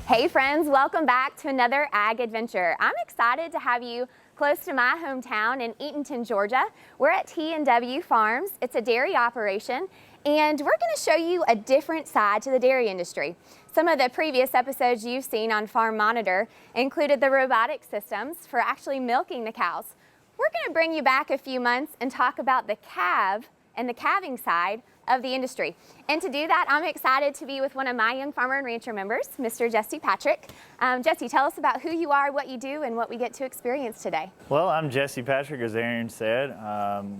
Hey friends, welcome back to another Ag Adventure. I'm excited to have you close to my hometown in Eatonton, Georgia. We're at T&W Farms. It's a dairy operation, and we're going to show you a different side to the dairy industry. Some of the previous episodes you've seen on Farm Monitor included the robotic systems for actually milking the cows. We're going to bring you back a few months and talk about the calf and the calving side of the industry. And to do that, I'm excited to be with one of my young farmer and rancher members, Mr. Jesse Patrick. Jesse, tell us about who you are, what you do, and what we get to experience today. Well, I'm Jesse Patrick, as Erin said.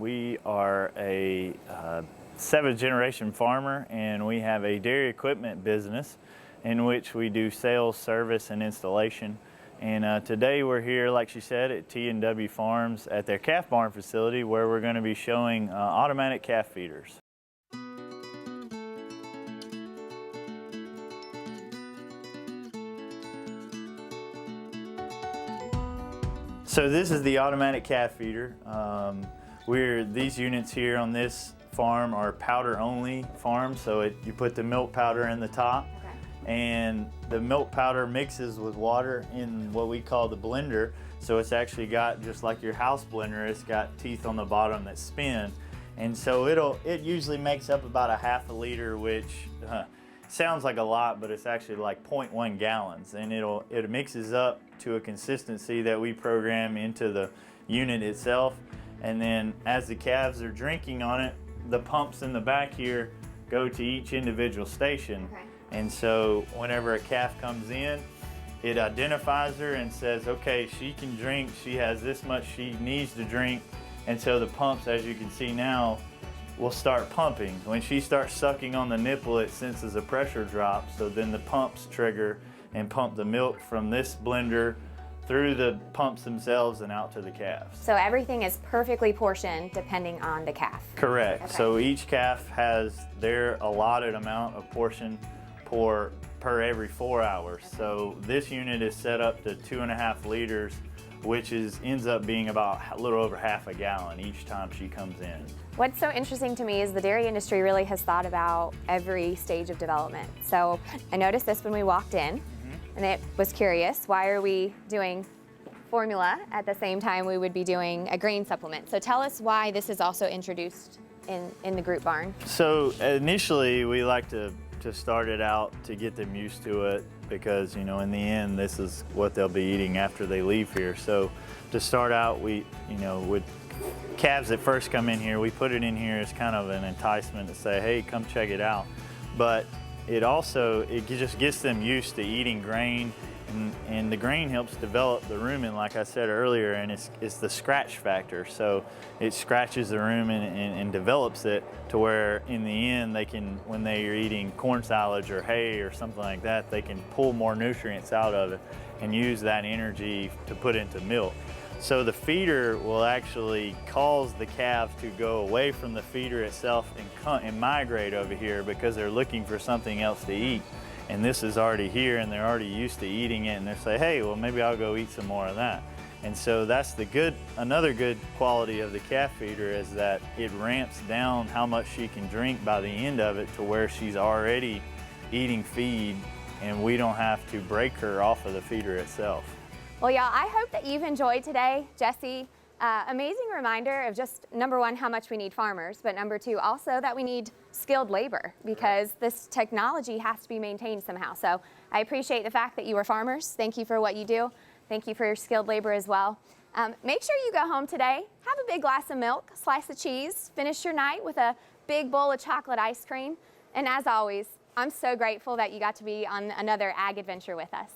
We are a seventh generation farmer, and we have a dairy equipment business in which we do sales, service, and installation. And today we're here, like she said, at T&W Farms at their calf barn facility, where we're going to be showing automatic calf feeders. So this is the automatic calf feeder. These units here on this farm are powder only farms, so you put the milk powder in the top, and the milk powder mixes with water in what we call the blender. So it's actually got, just like your house blender, it's got teeth on the bottom that spin. And so it usually makes up about a half a liter, which sounds like a lot, but it's actually like 0.1 gallons. And it mixes up to a consistency that we program into the unit itself. And then as the calves are drinking on it, the pumps in the back here go to each individual station. And so whenever a calf comes in, it identifies her and says, okay, she can drink, she has this much she needs to drink. And so the pumps, as you can see now, will start pumping. When she starts sucking on the nipple, it senses a pressure drop, so then the pumps trigger and pump the milk from this blender through the pumps themselves and out to the calves. So everything is perfectly portioned depending on the calf. Correct. Okay. So each calf has their allotted amount of portion per every 4 hours. So this unit is set up to 2.5 liters, which ends up being about a little over half a gallon each time she comes in. What's so interesting to me is the dairy industry really has thought about every stage of development. So I noticed this when we walked in, and it was curious, why are we doing formula at the same time we would be doing a grain supplement? So tell us why this is also introduced in the group barn. So initially we like to start it out to get them used to it, because in the end this is what they'll be eating after they leave here. So to start out, with calves that first come in here, we put it in here as kind of an enticement to say, hey, come check it out. But it just gets them used to eating grain, and the grain helps develop the rumen, like I said earlier, and it's the scratch factor. So it scratches the rumen and develops it to where in the end when they are eating corn silage or hay or something like that, they can pull more nutrients out of it and use that energy to put into milk. So the feeder will actually cause the calves to go away from the feeder itself and migrate over here, because they're looking for something else to eat. And this is already here, and they're already used to eating it, and they say, hey, well, maybe I'll go eat some more of that. And so that's another good quality of the calf feeder, is that it ramps down how much she can drink by the end of it to where she's already eating feed, and we don't have to break her off of the feeder itself. Well, y'all, I hope that you've enjoyed today. Jesse, amazing reminder of just, number one, how much we need farmers, but number two, also that we need skilled labor, because this technology has to be maintained somehow. So I appreciate the fact that you are farmers. Thank you for what you do. Thank you for your skilled labor as well. Make sure you go home today, have a big glass of milk, slice of cheese, finish your night with a big bowl of chocolate ice cream. And as always, I'm so grateful that you got to be on another Ag Adventure with us.